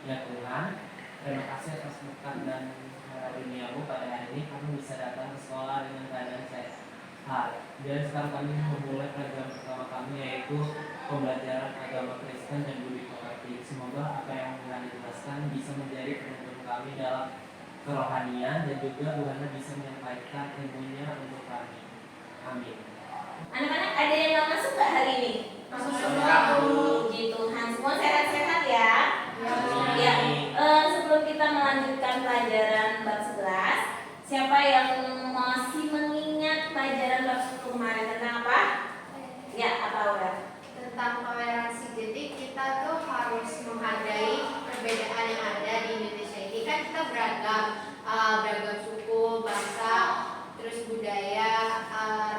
Ya Tuhan, terima kasih atas berkat dan karuniamu pada hari ini kami bisa datang ke sekolah dengan keadaan sehat. Dan sekarang kami memulai pelajaran pertama kami, yaitu pembelajaran agama Kristen dan budi pekerti. Semoga apa yang telah dijelaskan bisa menjadi penuntun kami dalam kerohanian, dan juga Tuhan bisa menyampaikan ilmunya untuk kami. Amin. Anak-anak, ada yang gak masuk gak hari ini? Masuk semua, Bu. Puji Tuhan, semua sehat-sehat ya? Ya. Sebelum kita melanjutkan pelajaran bab 11, siapa yang masih mengingat pelajaran bab 10 kemarin tentang apa? Ya, apa udah? Tentang toleransi. Jadi kita tuh harus menghargai perbedaan yang ada di Indonesia ini. Kan kita beragam suku, bangsa, terus budaya,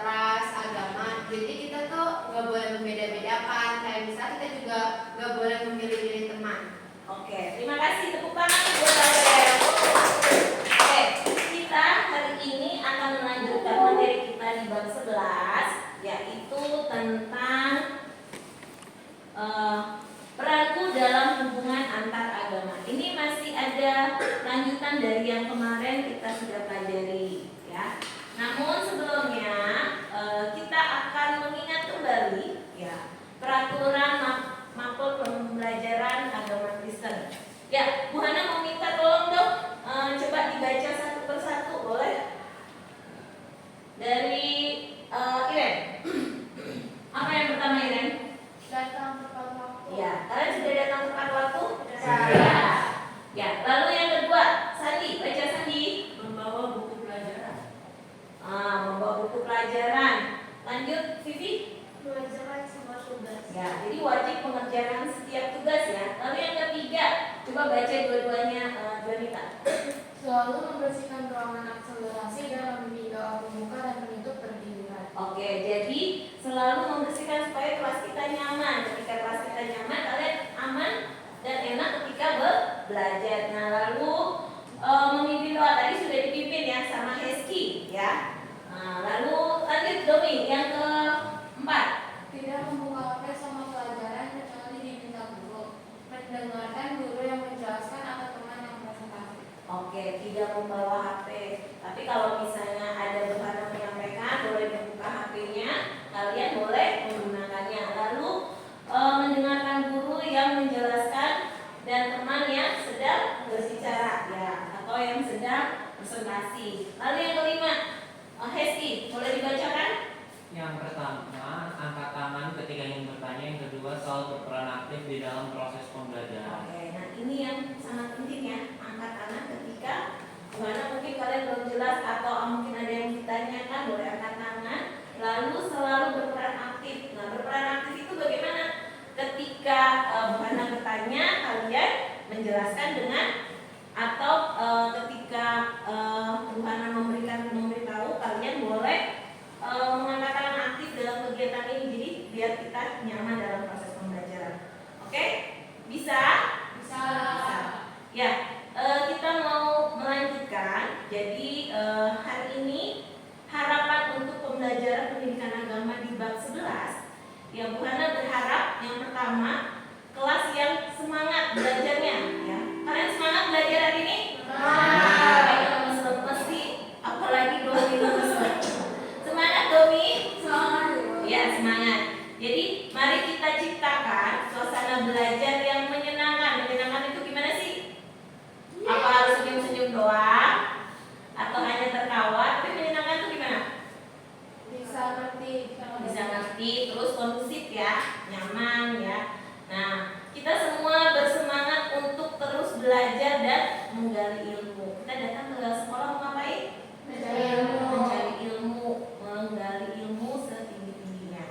ras, agama. Jadi kita tuh nggak boleh membeda-bedakan. Kayak misalnya kita juga nggak boleh memilih-milih teman. Oke, terima kasih, tepuk tangan buat saudara. Oke, kita hari ini akan melanjutkan materi kita di bab 11, yaitu tentang peragu dalam hubungan antar agama. Ini masih ada lanjutan dari yang kemarin kita sudah pelajari, ya. Namun sebelumnya kita akan mengingat kembali, ya, peraturan makul pembelajaran agama Kristen. Ya, Bu Hana mau minta tolong dong, coba dibaca satu persatu, boleh? Dari Iren. Apa yang pertama, Iren? Datang tepat waktu. Ya, kalian sudah datang tepat waktu? Sudah. Ya, lalu yang kedua, Sandi, baca Sandi. Membawa buku pelajaran. Membawa buku pelajaran. Lanjut, Vivi. Mengerjakan semua tugas. Ya, jadi wajib mengerjakan setiap tugas ya. Lalu yang ketiga, coba baca dua-duanya, Juanita. Selalu membersihkan ruangan akselerasi dan membimbing doa pembuka dan penutup berdirian. Oke, jadi selalu membersihkan supaya kelas kita nyaman. Ketika kelas kita nyaman, kalian aman dan enak ketika belajar. Nah, lalu memimpin doa tadi sudah dipimpin ya sama Heski ya. Nah, lalu lanjut Domi yang keempat. Tidak membuka HP sama pelajaran kecuali diminta guru. Mendengarkan guru yang menjelaskan atau teman yang presentasi. Oke, tidak membawa HP. Tapi kalau misalnya ada bahan menyampaikan, boleh membuka HP-nya, kalian boleh menggunakannya. Lalu mendengarkan guru yang menjelaskan dan teman yang sedang berbicara, ya, atau yang sedang presentasi. Lalu yang kelima, Hesti, boleh dibacakan? Yang pertama, angkat tangan ketika ingin bertanya. Yang kedua, selalu berperan aktif di dalam proses pembelajaran. Oke, nah ini yang sangat penting ya, angkat tangan ketika mana mungkin kalian belum jelas atau mungkin ada yang ditanyakan, boleh angkat tangan. Lalu selalu berperan aktif. Nah, berperan aktif itu bagaimana? Ketika Buhana bertanya, kalian menjelaskan dengan atau ketika Buhana memberitahu, kalian boleh mengangkat tangan aktif dalam kegiatan ini. Jadi biar kita nyaman dalam proses pembelajaran. Oke? Bisa? Bisa. Ya, kita mau melanjutkan. Jadi hari ini harapan untuk pembelajaran pendidikan agama di bab 11. Ya, Bu Hana berharap yang pertama kelas yang semangat belajarnya. Ya, kalian semangat belajar hari ini? Mesti, apalagi Domi semangat Domi? Ya, semangat. Jadi mari kita ciptakan suasana belajar yang menyenangkan. Menyenangkan itu gimana sih? Apa harus senyum-senyum doang? Atau hanya tertawa? Tapi menyenangkan itu gimana? Bisa ngerti, terus kondusif ya, nyaman ya. Nah, kita semua bersemangat untuk terus belajar dan menggali ilmu. Kita datang ke sekolah mau ngapain? Mencari ilmu, menggali ilmu setinggi-tingginya.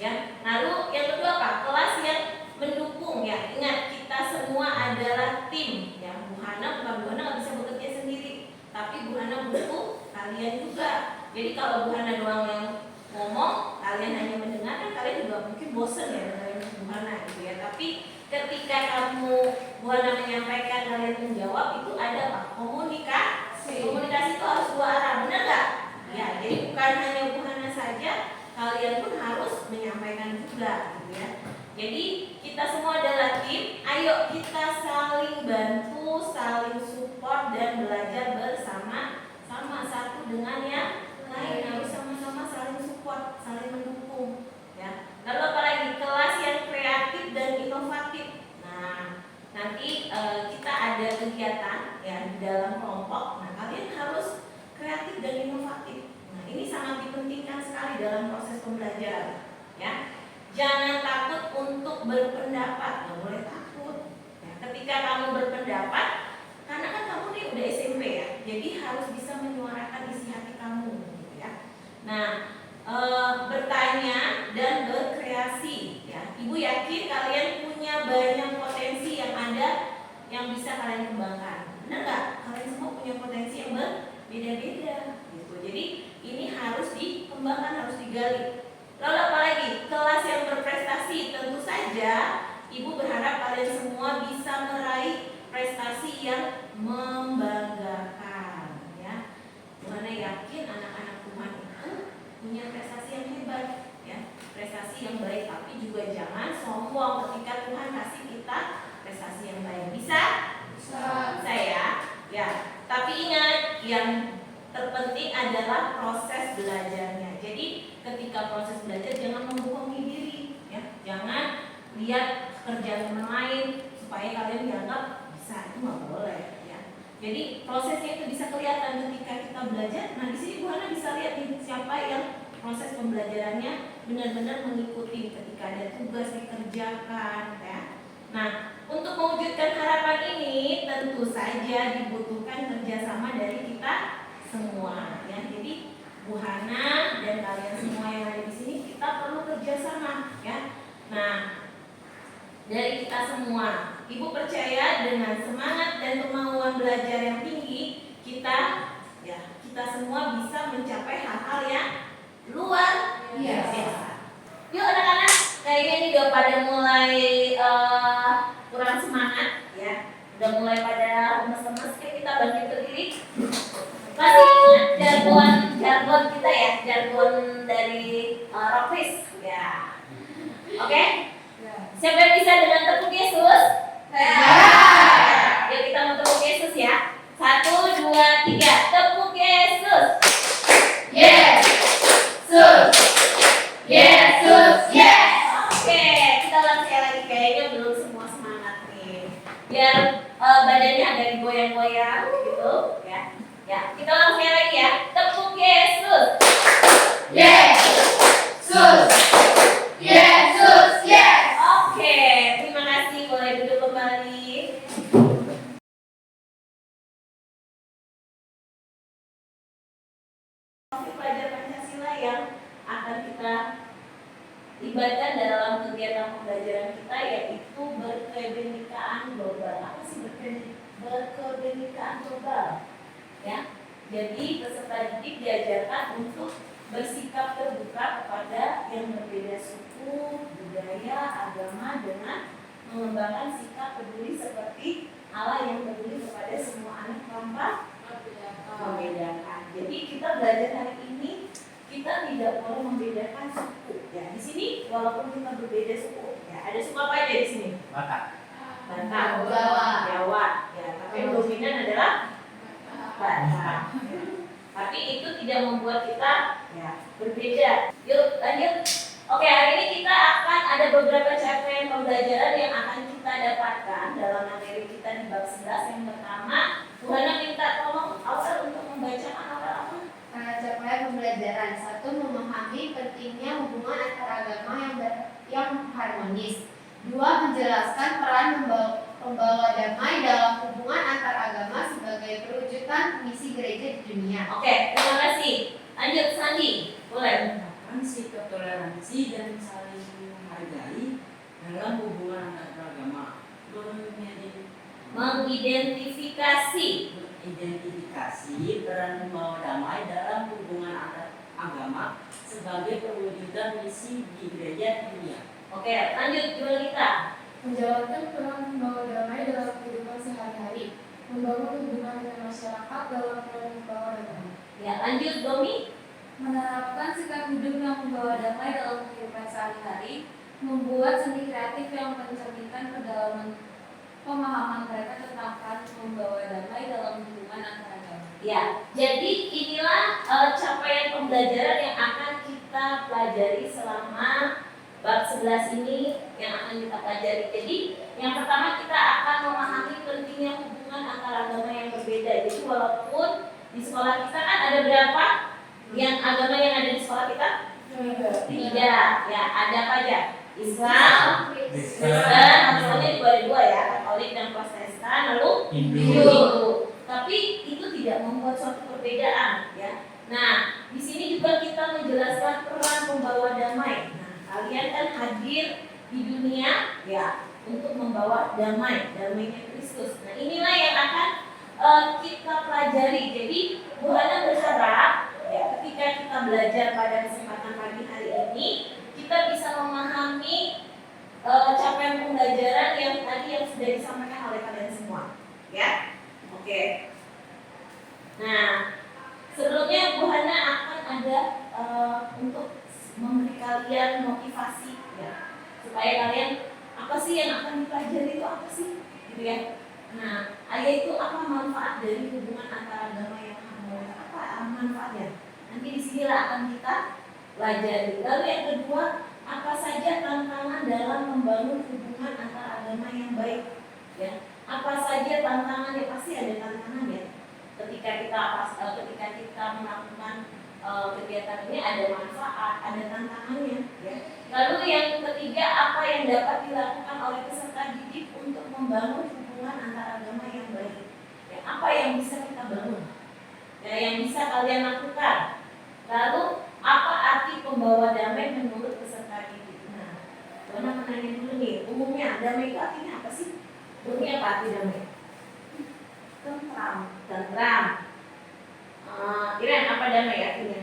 Ya. Lalu yang kedua apa? Kelas yang mendukung ya. Ingat, kita semua adalah tim ya. Bu Hana nggak bisa bekerja sendiri, tapi Bu Hana butuh kalian juga. Jadi kalau Bu Hana doang yang ngomong, kalian hanya mendengarkan, kalian juga mungkin bosen ya dengerin Bu Hana gitu ya. Tapi ketika kamu Bu Hana menyampaikan, kalian menjawab, itu ada apa? Komunikasi. Komunikasi itu harus dua arah, benar nggak? Ya, jadi bukan hanya Bu Hana saja, kalian pun harus menyampaikan juga gitu ya. Jadi kita semua adalah tim. Ayo kita saling bantu. dengan yang lain, harus sama-sama saling support, saling mendukung ya. Lalu apalagi kelas yang kreatif dan inovatif. Nah, nanti kita ada kegiatan ya di dalam kelompok. Nah, kalian harus kreatif dan inovatif. Nah, ini sangat dipentingkan sekali dalam proses pembelajaran ya. Jangan takut untuk berpendapat, nggak boleh takut ya. Ketika kamu berpendapat, karena kan kamu nih udah SMP ya, jadi harus bisa menyuarakan isi hati kamu gitu ya. Nah, bertanya dan berkreasi ya. Ibu yakin kalian punya banyak potensi yang ada yang bisa kalian kembangkan. Benar nggak? Kalian semua punya potensi yang berbeda-beda gitu. Jadi ini harus dikembangkan, harus digali. Lalu apalagi? Kelas yang berprestasi. Tentu saja ibu berharap kalian semua bisa meraih prestasi yang membanggakan ya. Mana yakin anak-anak Tuhan itu punya prestasi yang hebat ya, prestasi yang baik, tapi juga jangan sombong ketika Tuhan kasih kita prestasi yang baik. Bisa? Bisa ya. Tapi ingat, yang terpenting adalah proses belajarnya. Jadi ketika proses belajar jangan membohongi diri ya. Jangan lihat kerjaan orang lain supaya kalian dianggap bisa, itu nggak boleh ya. Jadi prosesnya itu bisa kelihatan ketika kita belajar. Nah, di sini Bu Hana bisa lihat nih siapa yang proses pembelajarannya benar-benar mengikuti ketika ada tugas dikerjakan ya. Nah, untuk mewujudkan harapan ini tentu saja dibutuhkan kerjasama dari kita semua ya. Jadi Bu Hana dan kalian semua yang ada di sini kita perlu kerjasama ya. Nah, dari kita semua, Ibu percaya dengan semangat dan kemauan belajar yang tinggi kita semua bisa mencapai hal-hal yang luar biasa. Yuk anak-anak, kayaknya ini udah pada mulai kurang semangat ya, udah mulai pada lemes-lemes. Kita bangkit berdiri. Masih ingat jargon kita ya, jargon dari Rockfish ya. Oke? Siapa yang bisa dengan tepuk Yesus? Yuk kita mau tepuk Yesus ya. 1, 2, 3, tepuk Yesus. Yesus, Yesus, yes. Oke, kita ulang sekali lagi, kayaknya belum semua semangat nih. Biar badannya agak digoyang-goyang gitu ya. Ya, kita ulang sekali lagi ya. Tepuk Yesus. Yesus, Yesus, yes. Oke, terima kasih, boleh duduk kembali. Pelajar Pancasila yang akan kita libatkan dalam kegiatan pembelajaran kita, yaitu berkebinekaan global. Apa sih berkebinekaan global? Ya, jadi peserta didik diajarkan untuk bersikap terbuka kepada yang berbeda suku, budaya, agama dengan mengembangkan sikap peduli seperti Allah yang peduli kepada semua anak tanpa membedakan. Jadi kita belajar hari ini kita tidak boleh membedakan suku. Ya, di sini walaupun kita berbeda suku, ya ada suku apa aja di sini? Batak, Jawa. Ya, tapi yang dominan adalah Batak. Tapi itu tidak membuat kita ya berbeda. Yuk lanjut. Oke, hari ini kita akan ada beberapa capaian pembelajaran yang akan kita dapatkan dalam materi kita di bab 11. Yang pertama, Bu Hana minta tolong Aurel untuk membacakan Aurel apa? Capaian pembelajaran 1. Memahami pentingnya hubungan antar agama yang harmonis. 2. Menjelaskan peran pembawa damai dalam hubungan antar agama sebagai perwujudan misi gereja di dunia. Oke, terima kasih. Lanjut, Sandi, boleh. Menerapkan sikap toleransi dan saling menghargai dalam hubungan antar agama. Mengidentifikasi peran membawa damai dalam hubungan antar agama sebagai perwujudan misi di gereja dunia. Oke, lanjut, Julita. Menjalankan peran membawa damai dalam kehidupan sehari-hari, membangun hubungan dengan masyarakat dalam peran membawa damai. Ya, lanjut, Domi. Menerapkan sikap hidup yang membawa damai dalam kehidupan sehari-hari, membuat seni kreatif yang mencerminkan kedalaman pemahaman mereka tentang peran membawa damai dalam hubungan antar agama. Ya, jadi inilah capaian pembelajaran yang akan kita pelajari selama bab 11 ini yang akan kita pelajari. Jadi yang pertama kita akan memahami pentingnya hubungan antara agama yang berbeda. Jadi walaupun di sekolah kita kan ada berapa yang agama yang ada di sekolah kita? 3. Ya, ada apa aja? Islam, Kristen, misalnya juga ada 2 ya, Katolik dan Protestan, lalu Hindu. Tapi itu tidak membuat suatu perbedaan, ya. Nah, di sini juga kita menjelaskan peran pembawa damai. Nah, kalian kan hadir di dunia, ya, untuk membawa damai, damainya Kristus. Nah, inilah yang akan kita pelajari. Jadi, Bu Hana berharap, ya, ketika kita belajar pada kesempatan pagi hari ini, kita bisa memahami capaian pembelajaran yang tadi yang sudah disampaikan oleh kalian semua, ya. Oke. Nah, sebelumnya Bu Hana akan ada untuk memberi kalian motivasi, ya, supaya kalian apa sih yang akan dipelajari itu apa sih, gitu ya. Nah, yaitu apa manfaat dari hubungan antara agama yang harmonis, apa manfaatnya? Nanti disinilah akan kita pelajari. Lalu yang kedua, apa saja tantangan dalam membangun hubungan antara agama yang baik, ya. Apa saja tantangannya, pasti ada tantangan ya. Ketika kita melakukan kegiatan ini ada manfaat, ada tantangannya, ya. Lalu yang ketiga, apa yang dapat dilakukan oleh peserta didik untuk membangun hubungan antara agama yang baik, ya. Apa yang bisa kita bangun, ya, yang bisa kalian lakukan. Lalu apa arti pembawa damai menurut peserta didik? Nah, Bona menanya dulu nih, umumnya damai itu artinya apa sih? Umumnya apa arti damai? Tentram. Iren, apa damai artinya?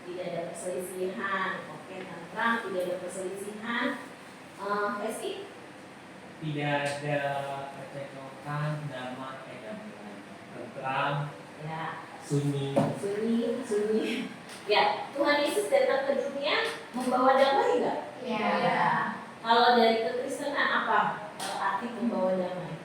Tidak ada perselisihan. Oke, tentram, tidak ada perselisihan. Reski? Tidak ada kecekcokan, damai, tentram, Ya. sunyi. Ya, Tuhan Yesus datang ke dunia membawa damai enggak? Ya. Kalau dari kekristenan apa arti pembawa damai?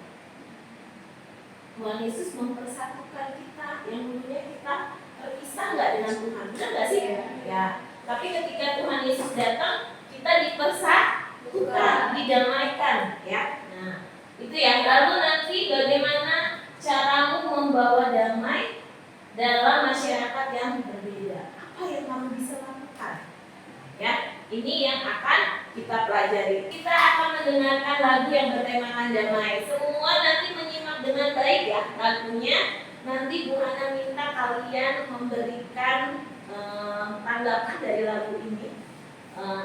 Tuhan Yesus mempersatukan kita yang dulunya kita terpisah nggak dengan Tuhan, benar nggak sih? Ya. Tapi ketika Tuhan Yesus datang, kita dipersatukan, didamaikan, ya. Nah, itu ya. Lalu nanti bagaimana caramu membawa damai dalam masyarakat yang berbeda? Apa yang kamu bisa lakukan? Ya, ini yang akan kita pelajari. Kita akan mendengarkan lagu yang bertemakan damai. Semua nanti menyimak dengan baik ya lagunya. Nanti Bu Hana minta kalian memberikan tanggapan dari lagu ini.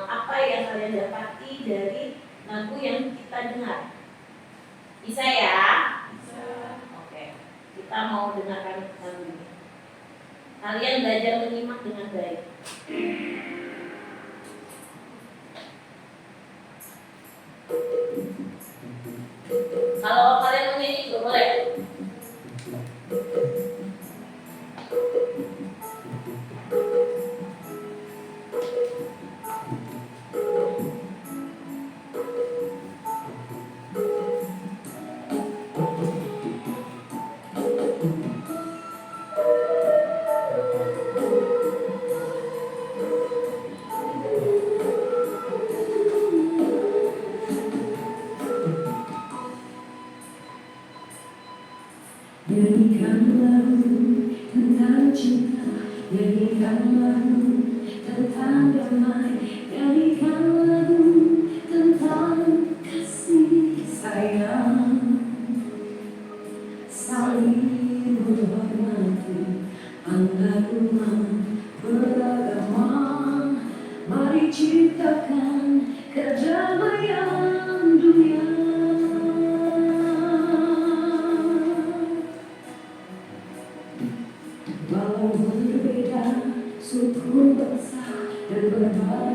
Apa yang kalian dapati dari lagu yang kita dengar? Bisa ya? Bisa. Oke. Kita mau dengarkan lagu ini. Kalian belajar menyimak dengan baik. Kalau kalian mau nyanyi juga boleh. Nyanyikan lagu tentang cinta, nyanyikan lagu tentang damai, nyanyikan lagu tentang kasih sayang, saling menghormati antar umat beragama. Mari ciptakan kedamaian dunia. Walaupun berbeda suku, bangsa, dan berbagai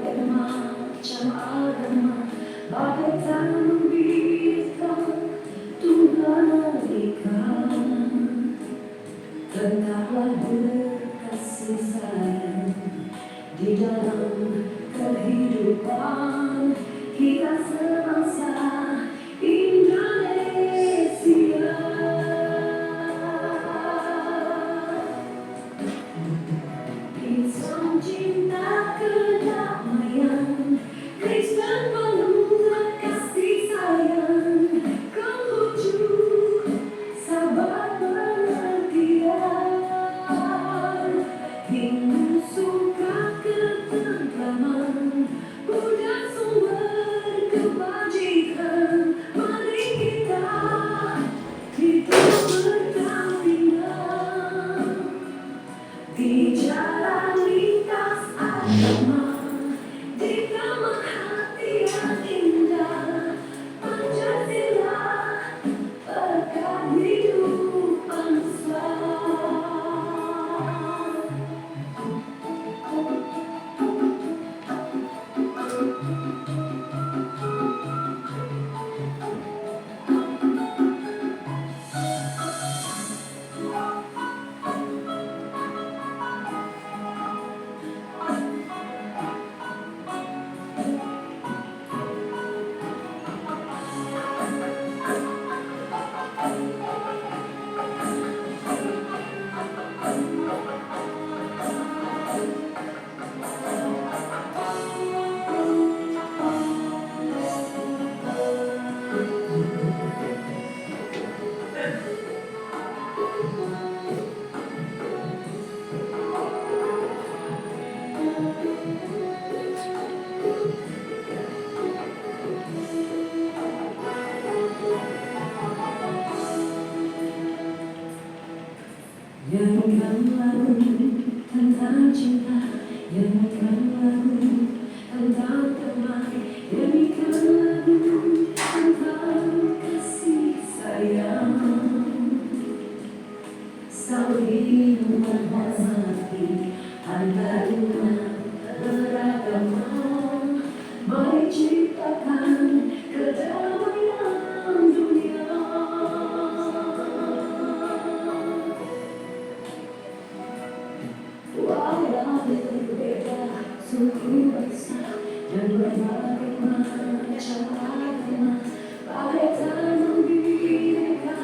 Nyanyikan lagu tentang damai, nyanyikan lagu tentang kasih sayang, saling menghormati antar umat beragama. Mari ciptakan kedamaian dunia. Walau berbeda suku bangsa dan berbagai macam agama, bagaikan membina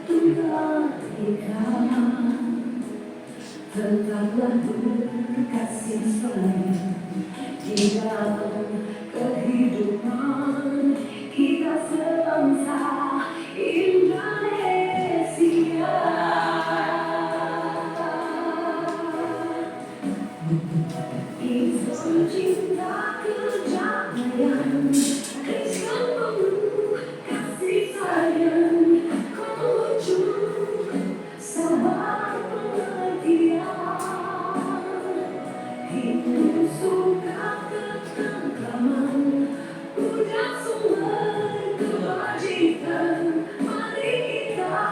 tunggal ika. Tetaplah berkasih sayang di dalam kehidupan kita sebangsa Indonesia. Islam cinta kedamaian, Islam penuh kasih sayang, Konghucu sabar pengertian, Hindu suka ketenteraman, Buddha sumber kebajikan. Mari kita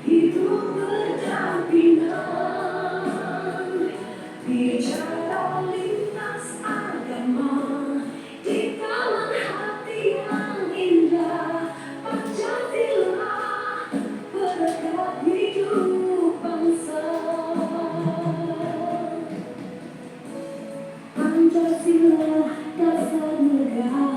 hidup berdampingan, bicara lintas agama di taman hati yang indah. Pancasila berkat hidup bangsa. Pancasila dasar negara.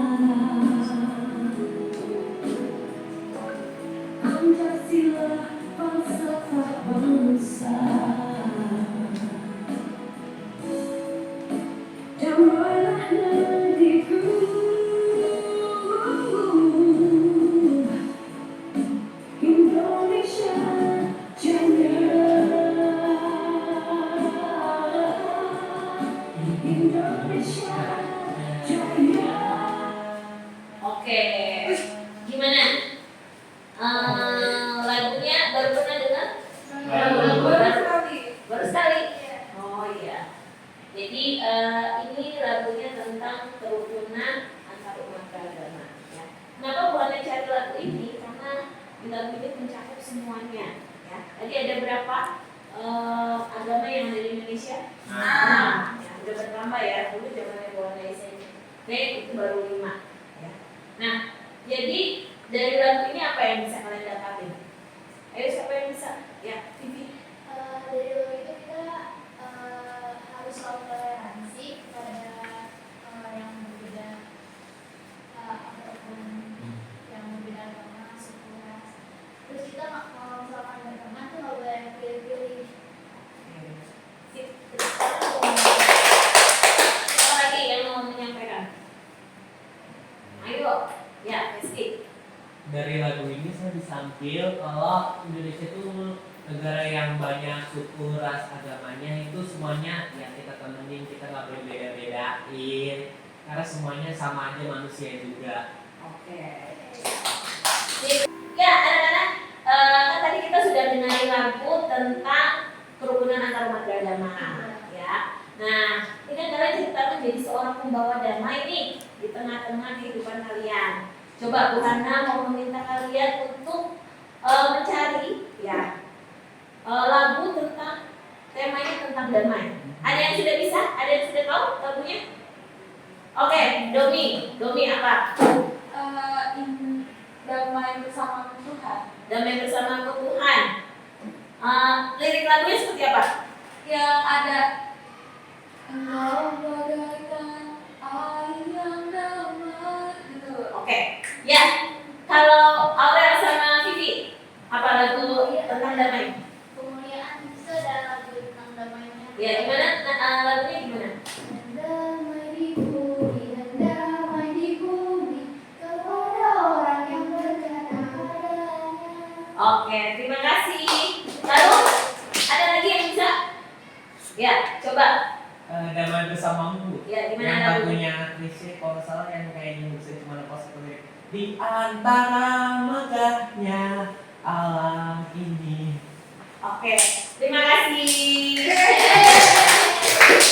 Pancasila falsafah bangsa. Damailah negeriku, Indonesia jaya. Indonesia jaya. Oke, gimana? Lagunya baru pernah dengar? Baru sekali. Oh iya. Jadi ini lagunya tentang kerukunan antar umat beragama. Ya. Kenapa buatnya cari lagu ini? Karena di lagu ini mencakup semuanya. Ya. Tadi ada berapa agama yang ada di Indonesia? Ya, udah bertambah ya. Dulu zamannya Buana SMP. Itu baru 5. Ya. Nah, jadi dari lagu ini apa yang bisa kalian dapatkan? Ayo siapa yang bisa? Ya, Vivi. Dari lagu itu kita harus selalu toleransi kepada yang berbeda ataupun yang berbeda agama, suku, ras. Terus kita kalau misalkan berteman tuh nggak boleh pilih-pilih. Sip. Siapa lagi yang mau menyampaikan? Ayo, ya, Rizky. Dari lagu ini saya bisa ambil kalau Indonesia itu negara yang banyak suku, ras, agamanya, itu semuanya ya kita temenin, kita nggak boleh beda-bedain karena semuanya sama aja manusia juga. Oke. Ya, anak-anak, kan tadi kita sudah dengar lagu tentang kerukunan antar umat beragama, ya. Nah, ini kan kalian cerita menjadi seorang pembawa damai nih di tengah-tengah kehidupan kalian. Coba Bu Hana mau meminta kalian untuk mencari, ya, lagu tentang temanya tentang damai. Ada yang sudah bisa? Ada yang sudah tahu lagunya? Oke, Domi apa? Damai bersama Tuhan. Damai bersama Tuhan. Lirik lagunya seperti apa? Yang ada engkau bagaikan air yang damai gitu. Oke, ya. Kalau Aurel sama Vivi, apa lagu tentang damai? Kemuliaan bisa ada lagu tentang damainya. Ya, gimana? Lagunya gimana? Damai di bumi, dan damai di bumi kepada orang yang berkata adanya. Oke, terima kasih. Lalu ada lagi yang bisa? Ya, coba. Damai bersamamu. Ya, gimana Yang lagunya? lagunya Krisye kalau salah yang kayak bisa cuma lepas lirik. Di antara megahnya alam ini. Oke, terima kasih.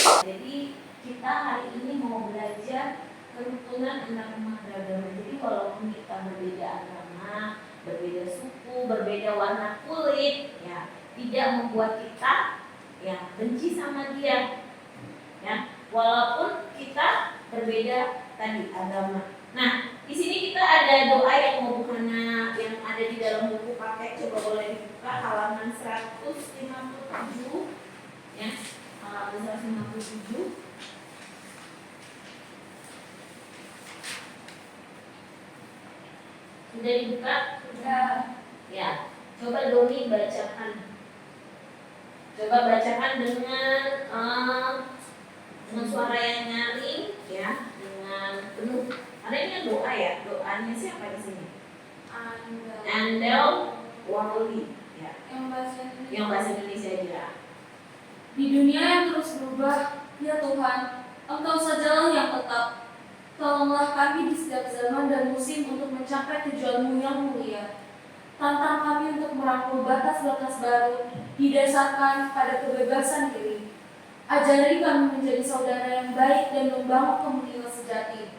Jadi kita hari ini mau belajar kerukunan antarumat beragama. Jadi walaupun kita berbeda agama, berbeda suku, berbeda warna kulit, ya tidak membuat kita ya benci sama dia. Ya, walaupun kita berbeda tadi agama. Nah, di sini kita ada doa yang mau bukannya yang ada di dalam buku pakai, coba boleh dibuka halaman 157 ya. Halaman 157. Sudah dibuka? Sudah. Ya. Coba Doni bacakan. Coba bacakan dengan suara yang nyaring ya, dengan penuh. Karena ini kan doa ya. Doanya siapa di sini? Andel Wahuli ya. Yang bahasa Indonesia aja. Di dunia yang terus berubah, ya Tuhan, Engkau sajalah yang tetap. Tolonglah kami di setiap zaman dan musim untuk mencapai tujuan-Mu yang mulia. Tantang kami untuk merangkul batas-batas baru, didasarkan pada kebebasan diri. Ajari kami menjadi saudara yang baik dan membangun komunitas sejati.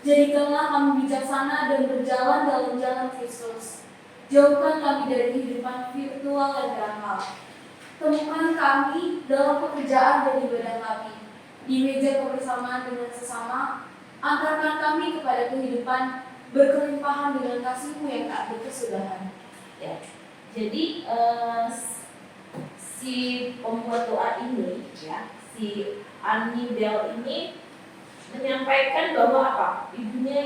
Jadikanlah kami bijaksana dan berjalan dalam jalan Kristus. Jauhkan kami dari kehidupan virtual dan dangkal. Temukan kami dalam pekerjaan dan ibadah kami, di meja kebersamaan dengan sesama. Antarkan kami kepada kehidupan berkelimpahan dengan kasih-Mu yang tak berkesudahan. Ya. Jadi si pembuat doa ini ya, si Annie Bell ini menyampaikan bahwa apa? Di dunia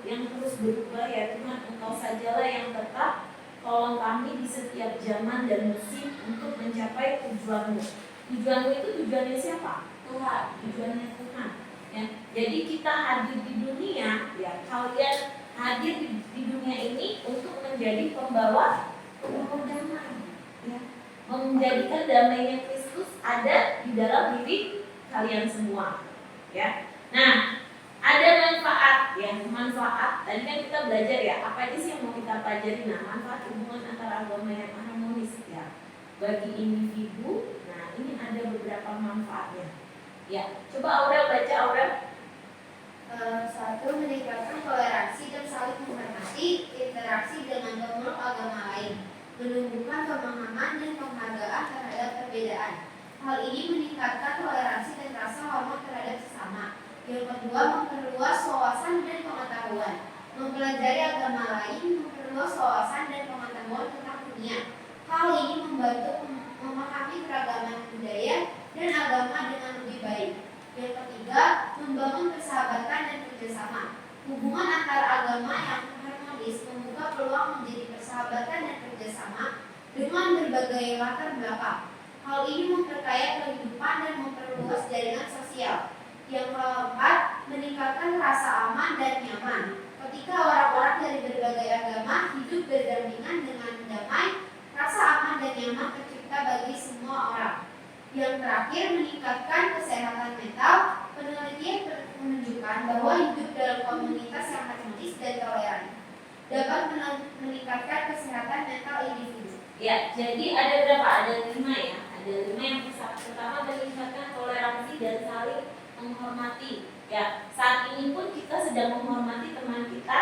yang terus berubah ya Tuhan, Engkau sajalah yang tetap. Tolong kami di setiap zaman dan musim untuk mencapai tujuan-Mu. Tujuan-Mu itu tujuannya siapa? Tuhan. Tujuannya Tuhan. Ya. Jadi kita hadir di dunia, ya kalian hadir di dunia ini untuk menjadi pembawa damai, ya. Menjadikan damainya Kristus ada di dalam diri kalian semua, ya. Nah, ada manfaat, ya manfaat. Tadi kan kita belajar ya, apa aja sih yang mau kita pelajari? Nah, manfaat hubungan antara agama yang harmonis, ya, bagi individu. Nah, ini ada beberapa manfaatnya. Ya, coba Aurel baca, Aurel. Satu, meningkatkan toleransi dan saling menghormati interaksi dengan pemeluk agama lain, menumbuhkan pemahaman dan penghargaan terhadap perbedaan. Hal ini meningkatkan toleransi dan rasa hormat terhadap sesama. Yang kedua, memperluas wawasan dan pengetahuan. Mempelajari agama lain memperluas wawasan dan pengetahuan tentang dunia. Hal ini membantu memahami keragaman budaya dan agama dengan lebih baik. Yang ketiga, membangun persahabatan dan kerjasama. Hubungan antar agama yang harmonis membuka peluang menjadi persahabatan dan kerjasama dengan berbagai latar belakang. Hal ini memperkaya kehidupan dan memperluas jaringan sosial. Yang keempat, meningkatkan rasa aman dan nyaman. Ketika orang-orang dari berbagai agama hidup berdampingan dengan damai, rasa aman dan nyaman tercipta bagi semua orang. Yang terakhir, meningkatkan kesehatan mental. Penelitian menunjukkan bahwa hidup dalam komunitas yang harmonis dan toleran dapat meningkatkan kesehatan mental individu. Ya, jadi ada berapa? Ada 5 ya. Ada 5 yang pertama meningkatkan toleransi dan saling menghormati. Ya, saat ini pun kita sedang menghormati teman kita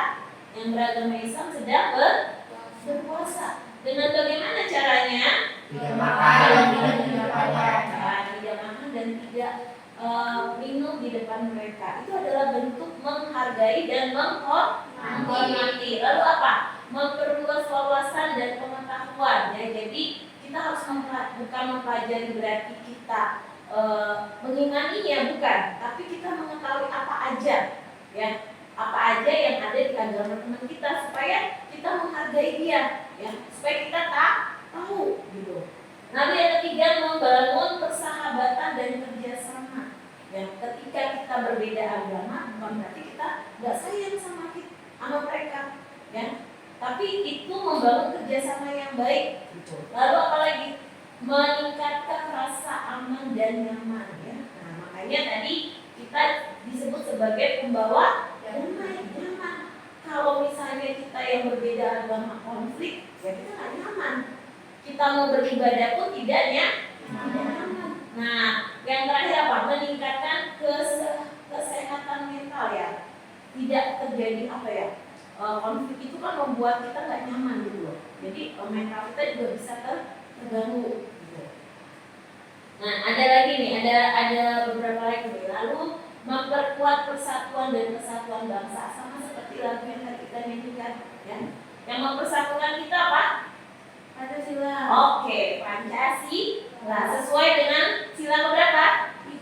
yang beragama Islam sedang berpuasa. Dengan bagaimana caranya? Tidak makan dan tidak Tidak makan dan tidak minum di depan mereka. Itu adalah bentuk menghargai dan menghormati. Lalu apa? Memperluas wawasan dan pengetahuan. Ya, jadi kita harus bukan mempelajari berarti kita mengimaninya, bukan, tapi kita mengetahui apa aja, ya, apa aja yang ada di agama teman kita supaya kita menghargai dia, ya, supaya kita tahu gitu. Lalu yang ketiga, membangun persahabatan dan kerjasama. Ya, ketika kita berbeda agama, bukan berarti kita nggak sayang sama mereka, ya, tapi itu membangun kerjasama yang baik. Gitu. Lalu apalagi? Meningkatkan rasa aman dan nyaman, ya. Nah, makanya tadi kita disebut sebagai pembawa damai, nyaman. Kalau misalnya kita yang berbeda agama konflik, ya kita nggak nyaman. Kita mau beribadah pun tidak nyaman. Nah, yang terakhir apa? Meningkatkan kesehatan mental ya. Tidak terjadi apa ya? Konflik itu kan membuat kita nggak nyaman gitu loh. Jadi mental kita juga bisa terganggu. Gitu. Nah, ada lagi nih, ada beberapa lagi nih. Lalu memperkuat persatuan dan kesatuan bangsa, sama seperti lagu yang tadi kita nyanyikan, ya. Yang mempersatukan kita apa? Pancasila. Oke, Pancasila. Sesuai dengan sila keberapa?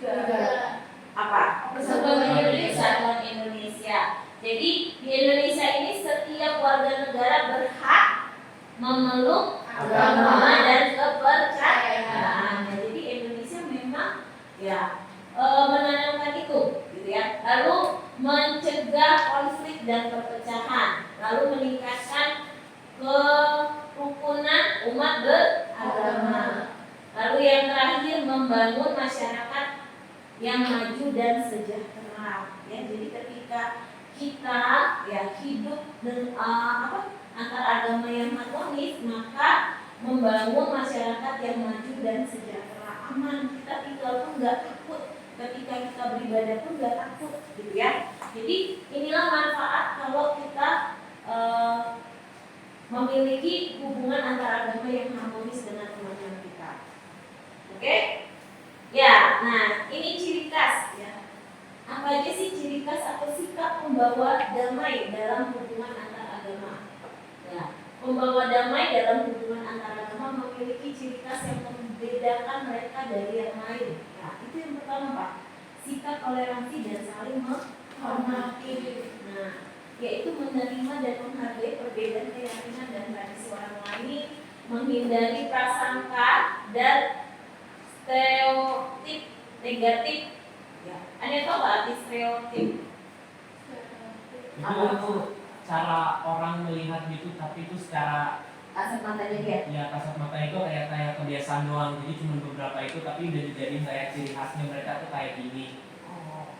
3. Apa? Persatuan Indonesia. Persatuan Indonesia. Jadi di Indonesia ini setiap warga negara berhak memeluk agama dan kepercayaan. Jadi Indonesia memang ya menanamkan itu, gitu ya. Lalu mencegah konflik dan perpecahan, lalu meningkatkan kerukunan umat beragama. Lalu yang terakhir membangun masyarakat yang maju dan sejahtera. Ya, jadi ketika kita ya hidup dengan antar agama yang harmonis, maka membangun masyarakat yang maju dan sejahtera, aman. Kita tinggal pun nggak takut, ketika kita beribadah pun nggak takut, gitu ya. Jadi inilah manfaat kalau kita memiliki hubungan antar agama yang harmonis dengan teman-teman kita. Oke? Ya, nah ini ciri khas ya. Apa aja sih ciri khas atau sikap pembawa damai dalam hubungan antar agama? Ya, pembawa damai dalam hubungan antar agama memiliki ciri khas yang membedakan mereka dari yang lain. Ya, itu yang pertama Pak, sikap toleransi dan saling menghormati. Nah, yaitu menerima dan menghargai perbedaan keyakinan dan tradisi orang lain, menghindari prasangka dan stereotip negatif. Ya, Anda tahu nggak arti stereotip? Itu cara orang melihat gitu, tapi itu secara Kasat matanya dia. ya kasat mata itu kayak kebiasaan doang. Jadi cuma beberapa itu, tapi udah dijadiin kayak ciri khasnya mereka tuh kayak gini.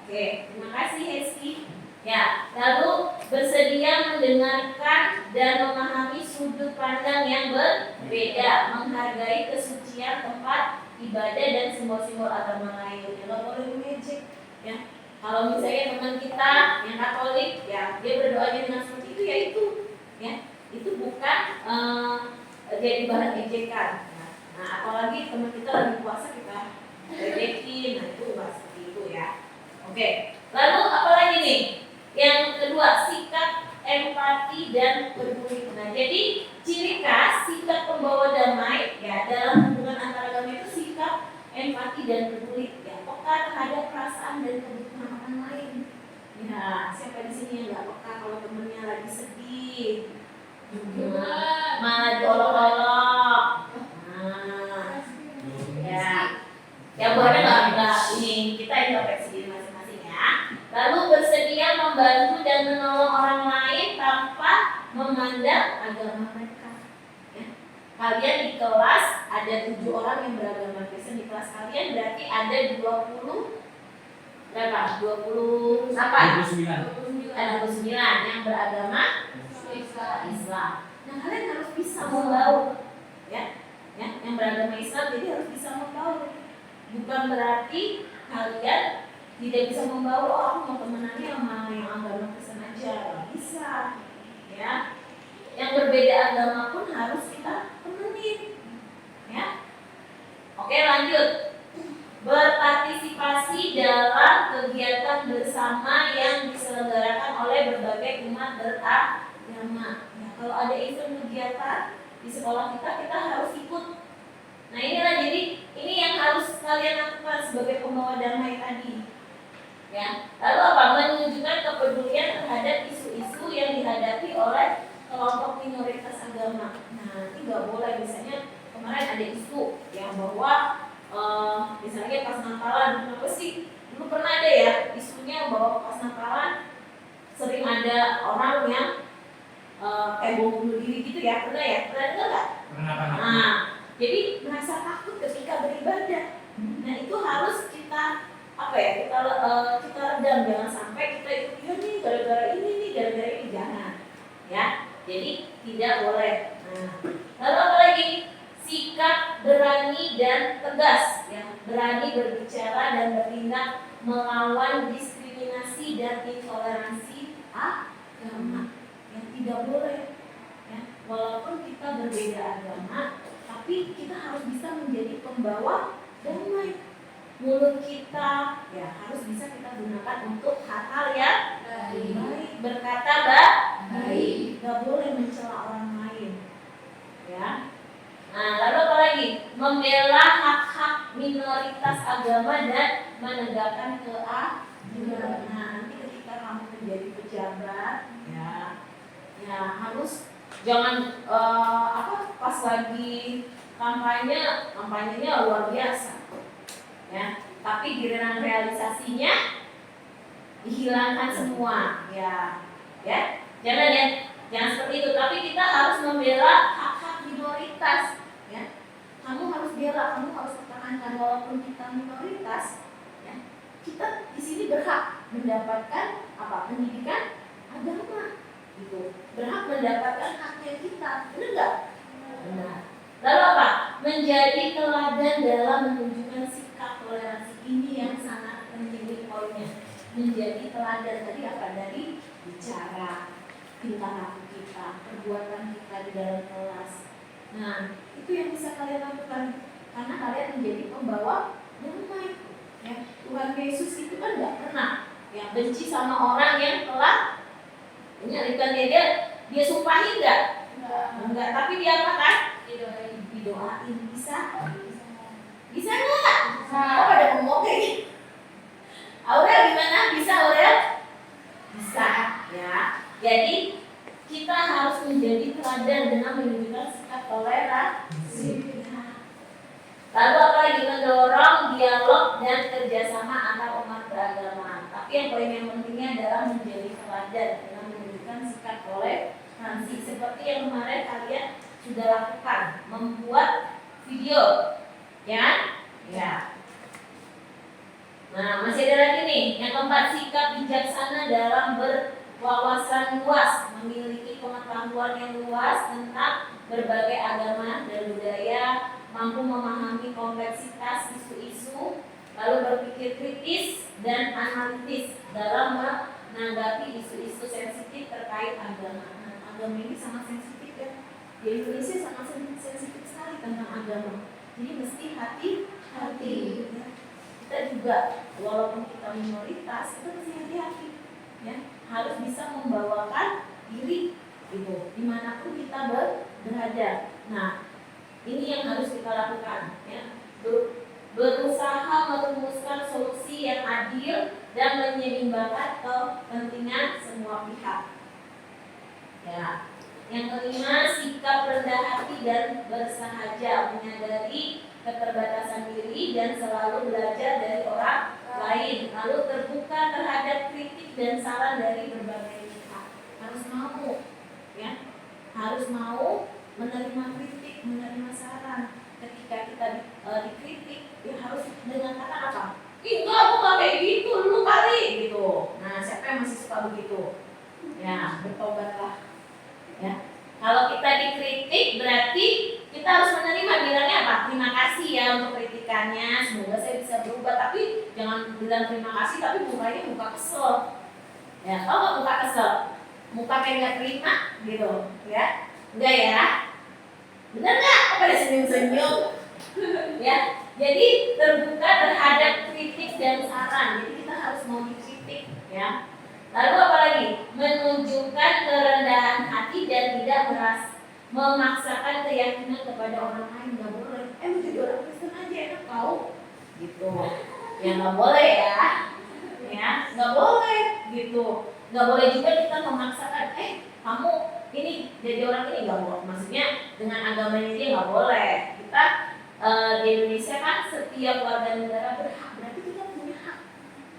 Oke, terima kasih Hesti. Ya, lalu bersedia mendengarkan dan memahami sudut pandang yang berbeda, menghargai kesucian tempat ibadah dan simbol-simbol agama lain. Ya, nggak boleh mengejek. Ya, kalau misalnya teman kita yang Katolik, ya dia berdoanya dengan seperti itu, ya itu bukan jadi bahan ejekan. Nah, apalagi teman kita lagi puasa kita ejekin, nah itu nggak seperti itu ya. Oke, lalu apalagi nih? Yang kedua, sikap empati dan peduli. Nah, jadi ciri khas sikap pembawa damai ya dalam hubungan antar agama itu sikap empati dan peduli. Ya, peka terhadap perasaan dan kebutuhan orang lain. Ya, siapa di sini yang nggak peka kalau temennya lagi sedih? Malah diolok-olok. Nah, ya boleh nggak ini kita introspeksi diri masing-masing ya. Lalu bersedia membantu dan menolong orang lain tanpa memandang agama mereka. Ya. Kalian di kelas ada 7 orang yang beragama Kristen di kelas kalian, berarti ada 20 berapa? 28. 29 yang beragama Islam. Nah, kalian harus bisa membaur, ya, yang beragama Islam jadi harus bisa membaur. Bukan berarti kalian tidak bisa membaur, oh aku mau temenannya sama yang agama Kristen aja, nggak bisa, ya. Yang berbeda agama pun harus kita temenin, ya. Oke, lanjut. Berpartisipasi dalam kegiatan bersama yang diselenggarakan oleh berbagai umat beragama. Ya, kalau ada event kegiatan di sekolah kita harus ikut. Nah, inilah jadi ini yang harus kalian lakukan sebagai pembawa damai tadi. Ya, lalu apa? Menunjukkan kepedulian terhadap isu-isu yang dihadapi oleh kelompok minoritas agama. Nah, ini nggak boleh. Misalnya kemarin ada isu yang bahwa misalnya pas Natalan, kenapa sih? Dulu pernah ada ya isunya bahwa pas Natalan sering ada orang yang bom bunuh diri gitu ya, pernah ya? Pernah dengar nggak? Pernah. Nah, jadi merasa takut ketika beribadah. Nah, itu harus kita kita redam, jangan sampai kita itu ya nih gara-gara ini jangan. Ya, jadi tidak boleh. Nah, lalu apa lagi? Sikap berani dan tegas. Ya, berani berbicara dan bertindak melawan diskriminasi dan intoleransi agama. Yang tidak boleh, ya. Walaupun kita berbeda agama, tapi kita harus bisa menjadi pembawa damai. Mulut kita ya harus bisa kita gunakan untuk hal-hal yang baik, berkata baik, nggak boleh mencela orang lain, ya. Nah, lalu apa lagi? Membela hak-hak minoritas agama dan menegakkan keadilan. Nah, nanti ketika kamu menjadi pejabat, ya harus jangan pas lagi kampanyenya luar biasa, ya. Tapi giliran realisasinya dihilangkan semua, ya. Jangan seperti itu. Tapi kita harus membela hak-hak minoritas, ya. Kamu harus bela, kamu harus pertahankan walaupun kita minoritas, ya. Kita di sini berhak mendapatkan pendidikan agama, gitu. Berhak mendapatkan haknya kita, benar nggak? Benar. Lalu apa? Menjadi teladan dalam menunjukkan sikap toleransi, ini yang sangat penting poinnya. Menjadi teladan tadi apa? Dari bicara, tingkah laku kita, perbuatan kita di dalam kelas. Nah, itu yang bisa kalian lakukan karena kalian menjadi pembawa damai. Ya, Tuhan Yesus itu kan nggak pernah yang benci sama orang yang telah menyalibkan dia sumpahin nggak? Enggak. Tapi dia apa kan? Didoain. Bisa nggak? Oh, pada ngomong kayak gitu. Aurel gimana? Bisa Aurel? Bisa, ya. Jadi kita harus menjadi teladan dengan menunjukkan sikap toleransi. Lalu apa lagi? Mendorong dialog dan kerjasama antar umat beragama. Tapi yang poin yang pentingnya adalah menjadi teladan dengan menunjukkan sikap toleransi. Seperti yang kemarin kalian sudah lakukan, membuat video, ya. Nah, masih ada lagi nih. Yang keempat, sikap bijaksana dalam berwawasan luas, memiliki pengetahuan yang luas tentang berbagai agama dan budaya, mampu memahami kompleksitas isu-isu, lalu berpikir kritis dan analitis dalam menanggapi isu-isu sensitif terkait agama. Nah, agama ini sangat sensitif, ya. Di Indonesia sangat sensitif sekali tentang agama. Jadi mesti hati-hati, ya. Kita juga walaupun kita minoritas, kita mesti hati-hati, ya. Harus bisa membawakan diri gitu dimanapun kita berada. Nah, ini yang harus kita lakukan, ya. Berusaha merumuskan solusi yang adil dan menyeimbangkan kepentingan semua pihak, ya. Yang kelima, sikap rendah hati dan bersahaja, menyadari keterbatasan diri dan selalu belajar dari orang lain, lalu terbuka terhadap kritik dan saran dari berbagai pihak. Harus mau, ya, harus mau menerima kritik, menerima saran. Ketika kita dikritik, ya harus dengan kata apa? Enggak, aku nggak kayak gitu, lu kali gitu. Nah, siapa yang masih suka begitu? Ya, bertobatlah. Ya, kalau kita dikritik berarti kita harus menerima, bilangnya apa? Terima kasih ya untuk kritikannya, semoga saya bisa berubah. Tapi jangan bilang terima kasih tapi mukanya muka kesel. Ya, kalau nggak muka kesel, muka kayak nggak terima gitu, ya? Enggak ya? Benar nggak? Apa ada senyum-senyum? Ya, jadi terbuka terhadap kritik dan saran. Jadi kita harus mau dikritik, ya. Lalu apa lagi? Menunjukkan kerendahan hati dan tidak memaksakan keyakinan kepada orang lain. Nggak boleh. Menjadi orang Kristen aja enak tahu, gitu. Ya nggak boleh ya, nggak boleh gitu. Nggak boleh juga kita memaksakan. Kamu ini jadi orang ini nggak boleh. Maksudnya dengan agamanya dia nggak boleh. Kita di Indonesia kan setiap warga negara berhak. Berarti kita punya hak,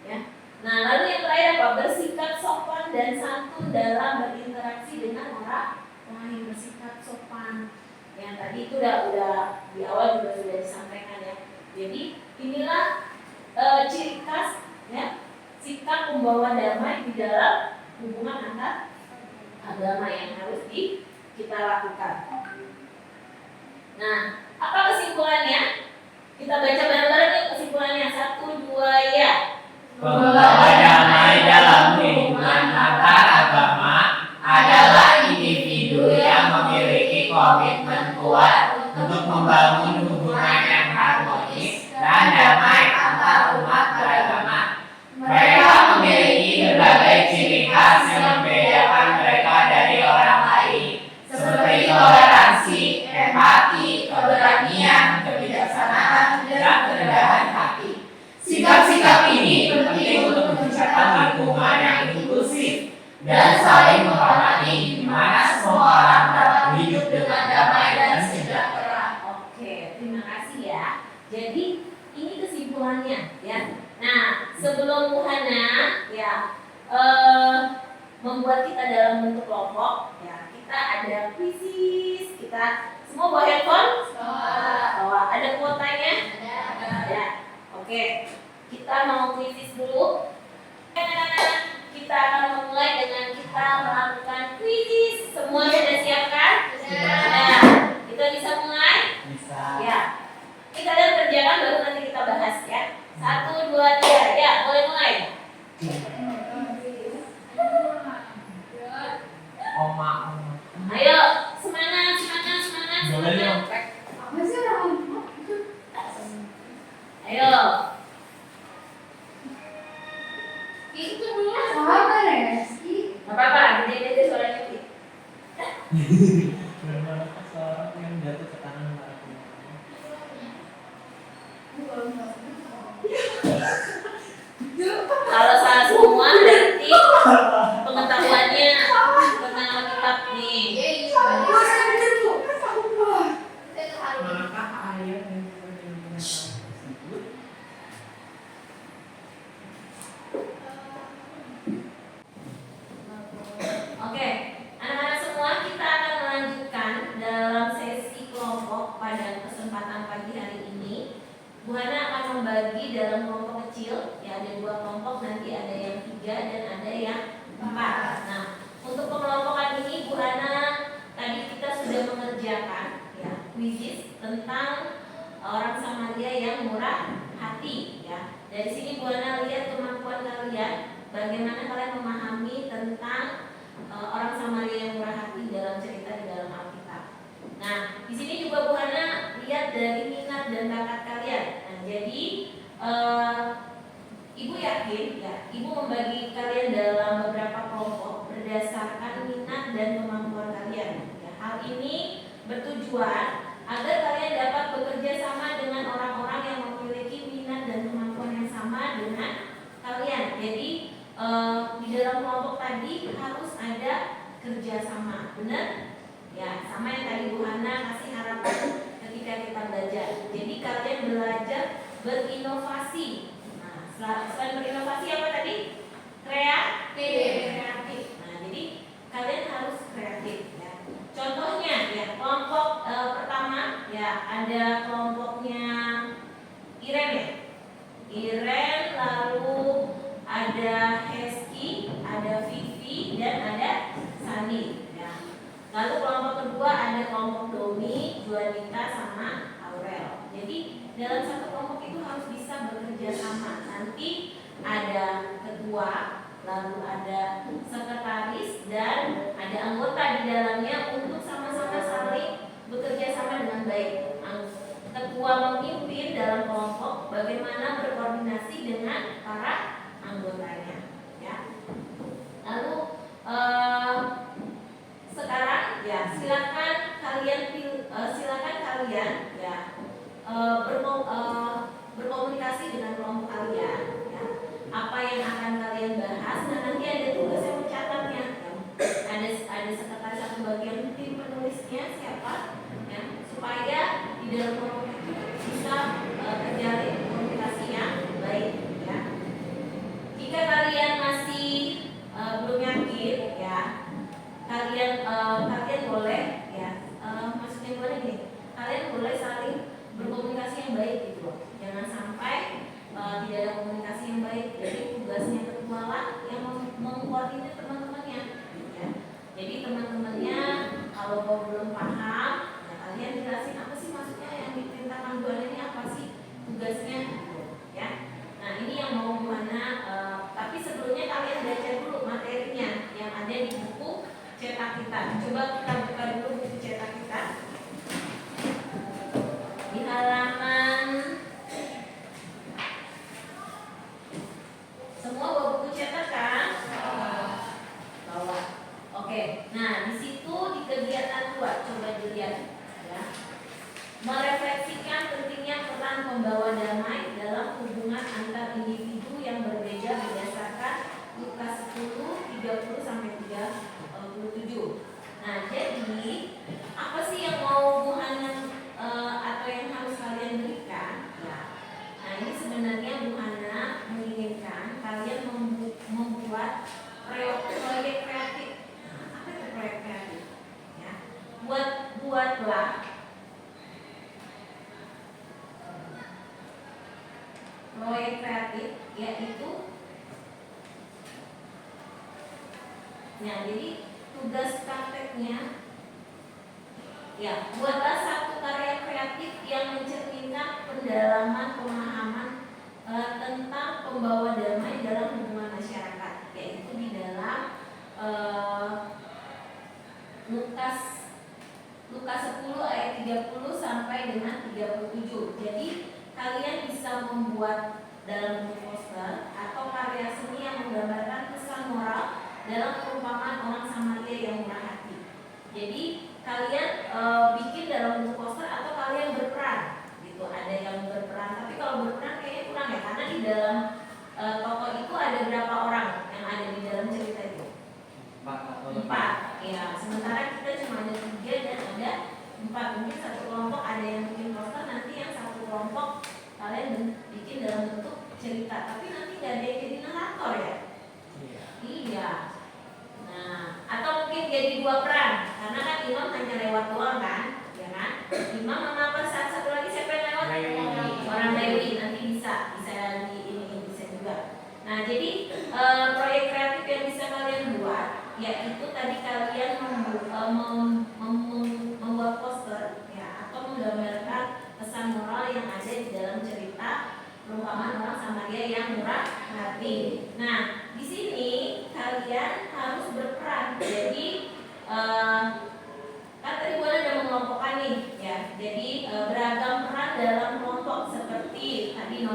ya. Nah, lalu yang terakhir apa? Bersikap sopan dan santun dalam berinteraksi dengan orang lain. Bersikap sopan. Yang tadi itu udah di awal juga sudah disampaikan, ya. Jadi inilah ciri khas, ya, sikap pembawa damai di dalam hubungan antar agama yang harus kita lakukan. Nah, apa kesimpulannya? Kita baca bareng-bareng nih kesimpulannya. 1, 2, ya. Bahwa damai dalam hubungan antar agama adalah individu yang memiliki komitmen kuat untuk membangun hubungan yang harmonis dan damai antar umat beragama. Mereka memiliki berbagai ciri khas yang membedakan mereka dari orang lain, seperti toleransi, empati, keberanian, kebijaksanaan, dan kerendahan hati. Sikap-sikap ini penting untuk menciptakan lingkungan yang inklusif dan saling menghormati, di mana semua orang dapat hidup dengan damai dan sejahtera. Oke, terima kasih ya. Jadi ini kesimpulannya ya. Nah, sebelum Bu Hana ya membuat kita dalam bentuk kelompok ya, kita ada kuisis. Kita semua bawa handphone? Bawa. Ada kuotanya? Ada. Oke, kita mau kuisis dulu. Kita akan memulai dengan kita melakukan kuisis. Semua sudah siap kan? Sudah. Kita bisa mulai? Bisa. Ya. Ini kalian kerjakan baru nanti kita bahas ya. 1, 2, 3. Ya, boleh mulai. Oma. Ayo, semangat, semangat, semangat, Boleh semangat. nyontek. Apa sih orang? Ayo. Itu dulu apa Reski? Gak apa-apa, gede-gede suaranya Ki. Benar-benar seorang yang jatuh ke tangan para penonton. Kalau salah semua berarti pengetahuannya tentang Alkitab nih. Maka ayat yang digunakan tersebut Oke, anak-anak semua kita akan melanjutkan dalam sesi kelompok pada kesempatan pagi hari ini. Bu Hana akan membagi dalam kelompok kecil, ya ada 2 kelompok, nanti ada yang 3 dan ada yang 4. Nah, untuk pengelompokan ini Bu Hana tadi kita sudah mengerjakan ya kuisis tentang orang Samaria yang murah hati ya. Dari sini Bu Hana lihat kemampuan kalian, bagaimana kalian memahami tentang orang Samaria yang murah hati dalam cerita di dalam Alkitab. Nah, di sini juga Bu Hana lihat dari minat dan bakat kalian. Nah, jadi Ibu yakin ya, Ibu membagi kalian dalam beberapa kelompok berdasarkan minat dan kemampuan kalian. Ya, hal ini bertujuan agar kalian dapat bekerja sama dengan orang-orang yang memiliki minat dan kemampuan yang sama dengan kalian. Jadi di dalam kelompok tadi harus ada kerjasama, benar? Ya, sama yang tadi Bu Hana kasih harapan ketika kita belajar. Jadi kalian belajar berinovasi. Nah, selain berinovasi apa tadi? Kreatif. Nah, jadi kalian harus kreatif. Ya. Contohnya, ya kelompok pertama, ya ada kelompoknya Iren ya. Iren, lalu ada Heski, ada Vivi, dan ada Sani. Ya. Lalu kelompok kedua ada kelompok Domi, Juanita, sama Aurel. Jadi dalam satu kelompok itu harus bisa bekerja sama. Nanti ada ketua, lalu ada sekretaris, dan ada anggota di dalamnya untuk sama-sama saling bekerja sama dengan baik. Ketua memimpin dalam kelompok bagaimana berkoordinasi dengan para anggotanya. Ya. Lalu sekarang ya silakan kalian ya berkomunikasi dengan kelompok kalian ya. Apa yang akan kalian bahas, dan nanti ada tugas yang mencatatnya ya. Ada sekretaris satu bagian tim penulisnya siapa ya, supaya di dalam kelompok itu bisa terjalin komunikasi yang baik ya. Jika kalian masih belum yakin ya, kalian boleh ya maksudnya gimana nih, kalian boleh saling berkomunikasi yang baik gitu. Jangan sampai tidak ada komunikasi yang baik. Jadi tugasnya ketua lah yang mengkoordinir teman-temannya ya. Jadi teman-temannya kalau belum paham ya, kalian jelasin apa sih maksudnya yang diperintahkan Bu Hana ini apa sih. tugasnya ya. Nah ini yang mau Bu Hana, tapi sebelumnya kalian belajar dulu materinya yang ada di buku cetak kita. Coba kita buka dulu buku cetak kita di halaman, semua bawa buku cetak kan? Bawa. Oke. Nah di situ di kegiatan 2 coba dilihat ya. Merefleksikan pentingnya peran pembawa damai dalam hubungan antar individu yang berbeda berdasarkan Lukas 10 30 sampai 37. Nah, jadi apa sih yang mau Bu Hana atau yang harus kalian berikan? Ya. Nah, ini sebenarnya Bu Hana menginginkan kalian membuat proyek kreatif. Nah, apa itu proyek kreatif? Ya. Buatlah proyek kreatif, yaitu ya, jadi tugas prakteknya ya, buatlah satu karya kreatif yang mencerminkan pendalaman pemahaman tentang pembawa damai dalam hubungan masyarakat, yaitu di dalam Lukas 10 ayat 30 sampai dengan 37. Jadi kalian bisa membuat dalam bentuk poster atau karya seni yang menggambarkan pesan moral dalam perumpamaan orang Samaria yang murah hati. Jadi kalian bikin dalam bentuk poster atau kalian berperan gitu. Ada yang berperan, tapi kalau berperan kayaknya kurang ya, karena di dalam toko itu ada berapa orang yang ada di dalam cerita itu? 4. Ya, sementara kita cuma ada 3 dan ada 4. Mungkin satu kelompok ada yang bikin poster, nanti yang satu kelompok kalian bikin dalam bentuk cerita, tapi nanti nggak ada yang jadi narator ya? Iya. Nah, atau mungkin jadi 2 peran, karena kan imam hanya lewat doang kan, ya kan? Imam sama satu lagi siapa yang lewat? Orang Lewi. Nanti bisa di ini bisa juga. Nah, jadi proyek kreatif yang bisa kalian buat, yaitu tadi kalian membuat poster ya, atau menggambarkan pesan moral yang ada di dalam cerita perumpamaan orang Samaria yang murah hati. Nah, di sini kalian harus berperan. Jadi kan tadi gue udah mengelompokkan nih ya. Jadi beragam peran dalam kelompok seperti tadi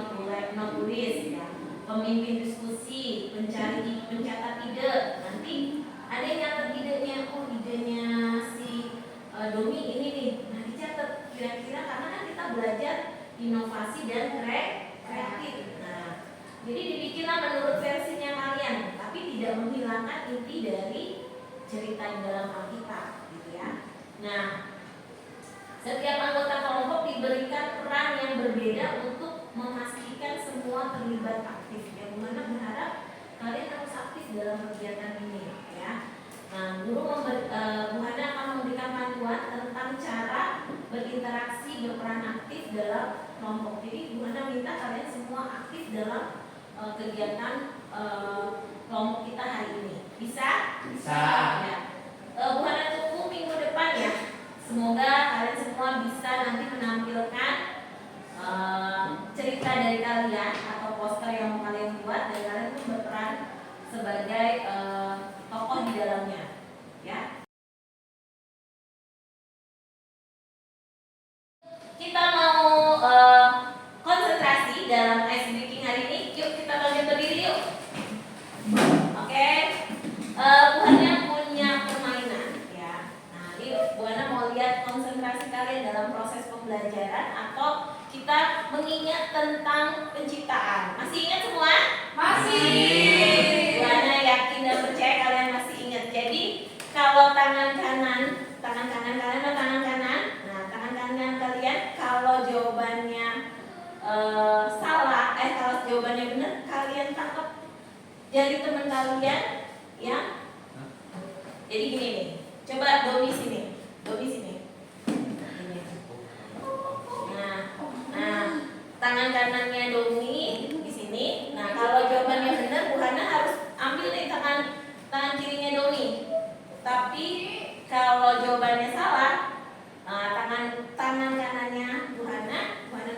notulis ya, pemimpin diskusi, pencatat ide. Nanti ada yang nyatet idenya, idenya si Domi ini nih. Nah, dicatat kira-kira, karena kan kita belajar inovasi dan kreatif. Nah, jadi dibikinlah menurut versinya kalian, tapi tidak menghilangkan inti dari cerita di dalam Alkitab, gitu ya. Nah, setiap anggota kelompok diberikan peran yang berbeda untuk memastikan semua terlibat aktif. Yang mana berharap kalian harus aktif dalam kegiatan ini, ya. Nah, Bu Hana akan memberikan panduan tentang cara berinteraksi, berperan aktif dalam kelompok. Jadi Bu Hana minta kalian semua aktif dalam kegiatan kelompok kita hari ini. Bisa? Bisa. Ya. Bu Hana tunggu minggu depan ya. Semoga kalian semua bisa nanti menampilkan cerita dari kalian atau poster yang mau kalian buat, dan kalian pun berperan sebagai tokoh di dalamnya, ya. Kita mau konsentrasi dalam ice breaking hari ini. Yuk kita lanjut berdiri yuk. Oke. Bu Hana punya permainan ya. Nah, yuk Bu Hana mau lihat konsentrasi kalian dalam proses pembelajaran atau kita mengingat tentang penciptaan. Masih ingat semua? Masih. Bu Hana yakin dan percaya kalian masih ingat. Jadi kalau tangan kanan kalian atau tangan kanan, nah tangan kanan kalian kalau jawabannya salah, kalau jawabannya benar, kalian tangkap jari teman kalian, ya. Jadi gini nih, coba Domi sini. Nah, tangan kanannya Domi di sini. Nah, kalau jawabannya benar, Bu Hana harus ambil nih tangan kirinya Domi. Tapi kalau jawabannya salah, tangan kanannya Bu Hana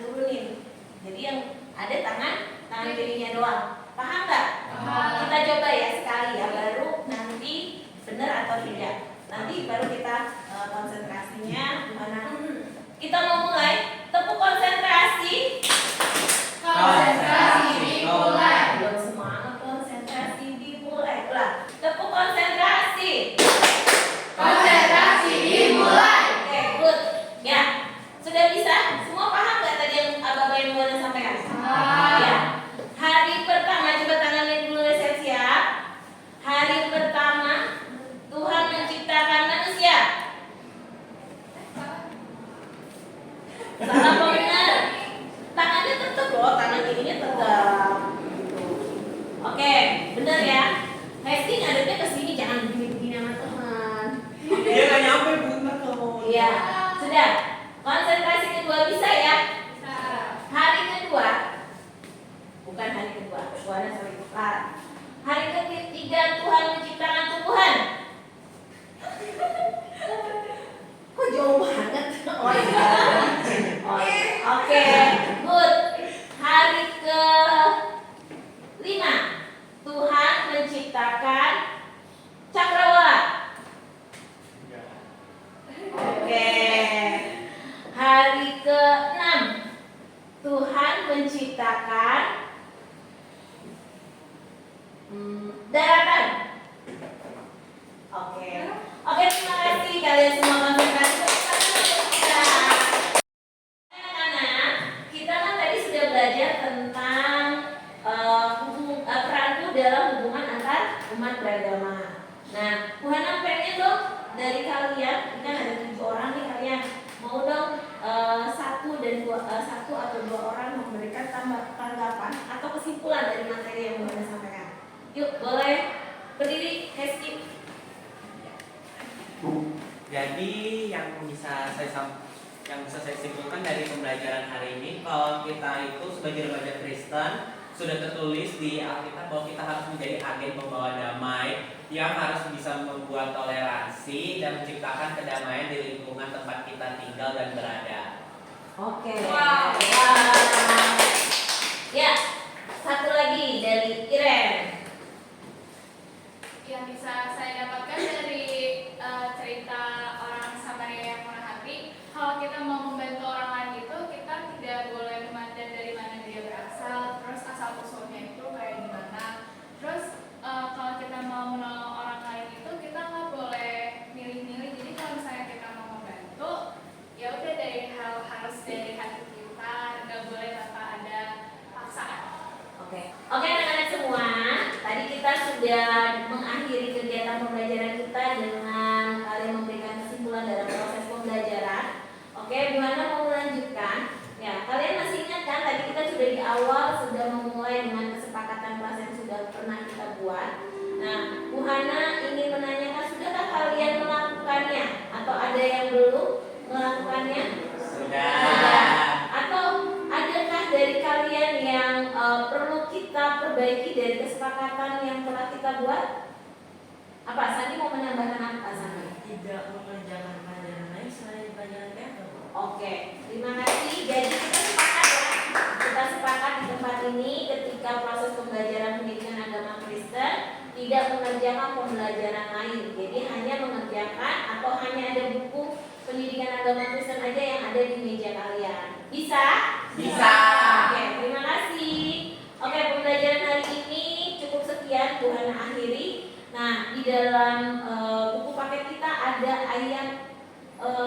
turunin. Jadi yang ada tangan kirinya doang. Paham nggak? Kita coba ya sekali ya, baru nanti benar atau tidak. Nanti baru kita konsentrasinya gimana. Kita mau mulai. Tepuk konsentrasi. Konsentrasi dimulai. Buat semangat konsentrasi dimulai. Ulang. Tepuk konsentrasi. Konsentrasi dimulai. Oke, good. Ya, sudah bisa? Semua paham nggak tadi yang Abang yang mau sampaikan? Ya. Hari pertama, coba tangannya dulu siap. Hari pertama Tuhan menciptakan manusia. Salah apa benar? Tangannya tetap loh, tangan ininya tetap. Oke, benar ya. Hesti ngadepnya ke sini, jangan begini-begini sama teman. Dia nggak nyampe bener kalau. Iya, sudah. Konsentrasi kedua bisa ya? Hari kedua, bukan hari kedua, suara sorry. Hari ketiga Tuhan menciptakan tumbuhan. Kok jauh banget? Oh iya. Oke, good. Hari ke-5 Tuhan menciptakan cakrawala. Oke. Hari ke-6 Tuhan menciptakan daratan. Oke. Oke, terima kasih kalian semua konsentrasi. Anak-anak, kita kan tadi sudah belajar tentang peranku dalam hubungan antar umat beragama. Nah, Tuhan pengen dong dari kalian, ini kan ada 7 orang nih kalian, mau dong satu atau dua orang memberikan tanggapan atau kesimpulan dari materi yang mau Anda sampaikan. Yuk, boleh berdiri, Hesti. Jadi yang bisa saya simpulkan dari pembelajaran hari ini, kalau kita itu sebagai remaja Kristen sudah tertulis di Alkitab bahwa kita harus menjadi agen pembawa damai yang harus bisa membuat toleransi dan menciptakan kedamaian di lingkungan tempat kita tinggal dan berada. Oke. Wow. Ya, satu lagi dari Iren. Yang bisa saya dapatkan dari cerita orang Samaria yang murah hati, kalau kita mau membantu orang lain itu kita tidak boleh memandang dari mana dia berasal, terus asal usulnya itu kayak gimana. Terus kalau kita mau menolong orang lain itu kita nggak boleh milih-milih. Jadi kalau misalnya kita mau membantu, ya udah harus dari hati kita, nggak boleh tanpa ada paksaan. Oke, anak-anak semua, tadi kita sudah mengakhiri kegiatan pembelajaran kita dengan kalian memberikan kesimpulan dalam proses pembelajaran. Oke, Bu Hana mau melanjutkan. Ya, kalian masih ingat kan tadi kita sudah di awal sudah memulai dengan kesepakatan kelas yang sudah pernah kita buat. Nah, Bu Hana ingin menanyakan, sudahkah kalian melakukannya atau ada yang belum melakukannya? Sudah. Atau adakah dari kalian yang perlu kita perbaiki dari kesepakatan yang telah kita buat? Apa? Sandi mau menambahkan apa, Sandi? Tidak mengerjakan pelajaran lain selain pelajaran teater. Oke, terima kasih. Jadi kita sepakat ya. Kita sepakat di tempat ini ketika proses pembelajaran pendidikan agama Kristen tidak mengerjakan pembelajaran lain. Jadi hanya mengerjakan atau hanya ada buku pendidikan agama Kristen aja yang ada di meja kalian. Bisa? Bisa. Oke, terima kasih. Oke, pembelajaran hari ini cukup sekian, Tuhan akhiri. Nah, di dalam buku paket kita ada ayat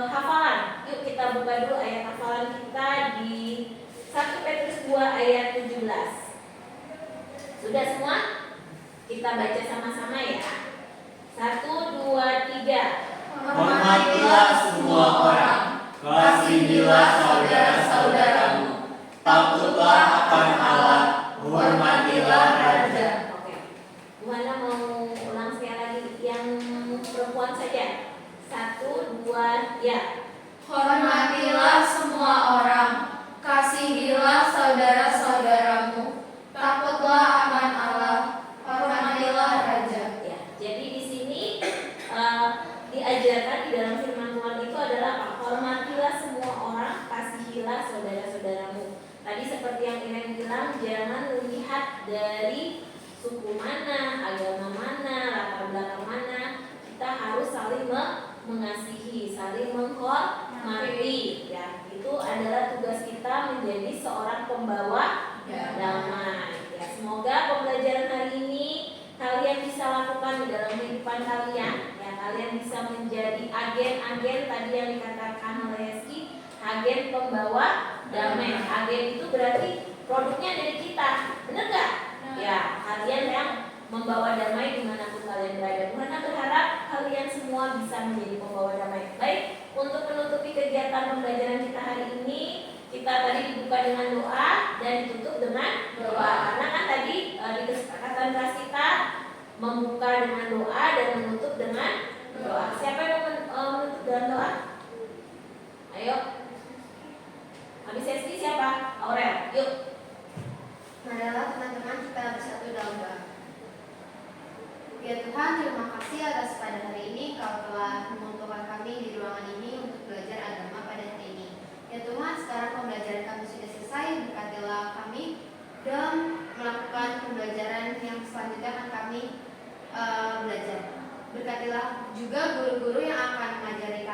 hafalan. Yuk kita buka dulu ayat hafalan kita di 1 Petrus 2 ayat 17. Sudah semua? Kita baca sama-sama ya. 1, 2, 3. Hormatilah semua orang, kasihilah saudara-saudaramu, takutlah akan Allah, hormatilah raja. Oke. Bu Hana mau ulang sekali lagi yang perempuan saja. 1, 2, ya. Hormatilah semua orang, kasihilah saudara-saudaramu, takutlah akan Allah, hormatilah raja. Ya, jadi di sini diajarkan di dalam firman Tuhan itu adalah apa? Hormatilah semua orang, kasihilah saudara-saudaramu. Tadi seperti yang Irene bilang, jangan melihat dari suku mana, agama mana, latar belakang mana. Kita harus saling mengasihi, saling menghormati. Ya, itu adalah tugas kita menjadi seorang pembawa damai. Ya, semoga pembelajaran hari ini kalian bisa lakukan di dalam kehidupan kalian. Ya, kalian bisa menjadi agen-agen tadi yang dikatakan oleh Hezki, agen pembawa damai. Agen itu berarti produknya dari kita, benar nggak? Ya, kalian yang membawa damai dimanapun kalian berada. Karena berharap kalian semua bisa menjadi pembawa damai. Baik, untuk menutupi kegiatan pembelajaran kita hari ini, kita tadi dibuka dengan doa dan ditutup dengan doa. Karena kan tadi di kesepakatan kelas kita membuka dengan doa dan menutup dengan doa. Siapa yang mau menutup dengan doa? Ayo. Habis sesi siapa? Aurel. Yuk. Marilah teman-teman kita bersatu dalam doa. Ya Tuhan, terima kasih atas pada hari ini Kau telah mengumpulkan kami di ruangan ini untuk belajar agama pada hari ini. Ya Tuhan, sekarang pembelajaran kami sudah selesai. Berkatilah kami dalam melakukan pembelajaran yang selanjutnya akan kami belajar. Berkatilah juga guru-guru yang akan mengajari